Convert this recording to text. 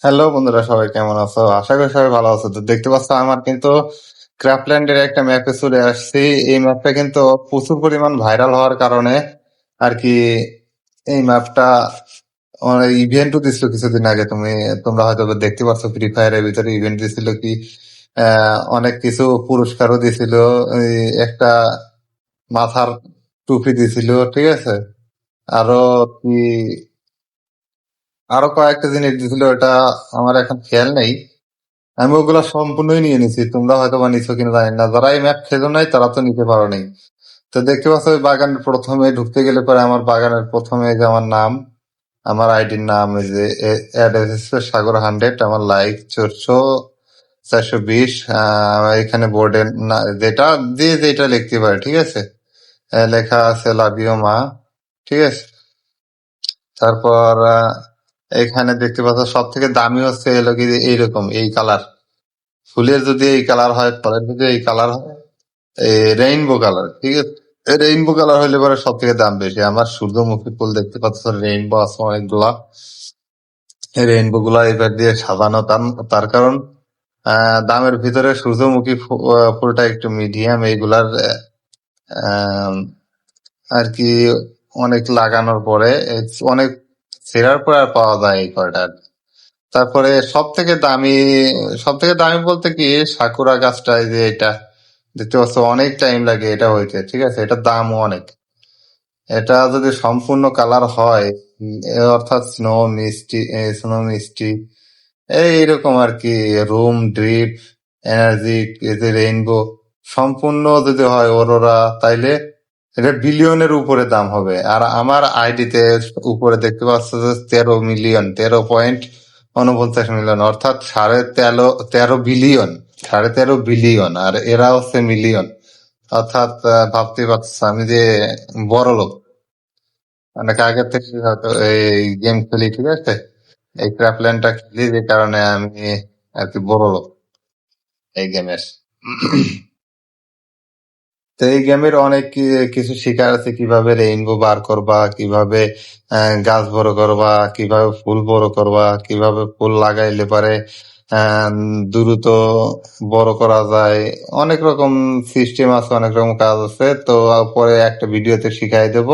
Hello বন্ধুরা, সবাই কেমন আছো? আশা করি সবাই ভালো আছো। তো দেখতে পাচ্ছ আমার কিন্তু ক্রাফল্যান্ডের একটা ম্যাপে চলে আসছি। এই ম্যাপটা কিন্তু প্রচুর পরিমাণ ভাইরাল হওয়ার কারণে আর কি এই ম্যাপটা ইভেন্টও দিছিল কিছুদিন আগে। তোমরা হয়তো দেখতে পাচ্ছ, ফ্রি ফায়ারের ভিতরে ইভেন্ট দিছিল কি অনেক কিছু পুরস্কারও দিছিল। এই একটা মাথার টুপি দিছিল, ঠিক আছে। আরো কি আরো কয়েকটা জিনিস দিছিল, এটা আমার এখন খেয়াল নেই। আমি ওগুলা সম্পূর্ণই নিয়ে নিছি, তোমরা হয়তো বা নিছো কিনা জানি না। যারা এই ম্যাপ খেলো নাই তারা তো নিতে পারো নাই। তো দেখতে পাচ্ছ ওই বাগানের প্রথমে ঢুকতে গেলে পরে আমার বাগানের প্রথমে যে আমার নাম, আমার আইডির নাম এই যে অ্যাড এসেছে সাগর 100, আমার লাইক 420। এখানে বোর্ডে যেটা দিয়ে যেটা লিখতে পারে, ঠিক আছে। লেখা আছে লাভ ইউ মা, ঠিক আছে। তারপর এখানে দেখতে পাচ্ছ সব থেকে দামি হচ্ছে এলো কি এইরকম এই কালার। ফুলের যদি এই কালার হয়, ফলের যদি এই কালার হয়, রেইনবো কালার, ঠিক আছে। রেইনবো কালার হইলে পরে সব থেকে দাম বেশি। আমার সূর্যমুখী ফুল দেখতে পাচ্ছ, রেইনবো আছে অনেকগুলা। রেইনবো গুলা এবার দিয়ে সাজানো, তার কারণ দামের ভিতরে সূর্যমুখী ফুলটা একটু মিডিয়াম। এইগুলার আহ, আর কি অনেক লাগানোর পরে অনেক ছেঁড়ার পরে আর পাওয়া যায় এই কয়টা। তারপরে সব থেকে দামি বলতে কি সাকুরা গাছটা, এই যে এটা দেখতে পাচ্ছ, অনেক টাইম লাগে এটা হইতে, ঠিক আছে। এটার দামও অনেক। এটা যদি সম্পূর্ণ কালার হয়, অর্থাৎ স্নো মিষ্টি এইরকম আর কি, রুম ড্রিপ, এনার্জি, এই যে রেইনবো সম্পূর্ণ যদি হয় অরোরা, তাইলে এটা বিলিয়নের উপরে দাম হবে। আর আমার আইডিতে উপরে দেখতে পাচ্ছ যে 13 মিলিয়ন, 13.49 মিলিয়ন, অর্থাৎ 13.5 বিলিয়ন, 13.5 বিলিয়ন। আর এরা হচ্ছে মিলিয়ন, অর্থাৎ ভাবতে পারছো আমি যে বড় লোক। অনেক আগে থেকে হয়তো এই গেম খেলি, ঠিক আছে। এই ক্রাফল্যান্ডটা খেলি যে কারণে আমি আর কি বড় লোক এই গেমের। তো এই গেমের অনেক কিছু শিকার আছে, কিভাবে রেইনবো বার করবা, কিভাবে গাছ বড় করবা, কিভাবে ফুল বড় করবা, কিভাবে ফুল লাগাইলে পারে আহ, দ্রুত বড় করা যায়। অনেক রকম সিস্টেম আছে, অনেক রকম কাজ আছে। তো পরে একটা ভিডিওতে শিখাই দেব।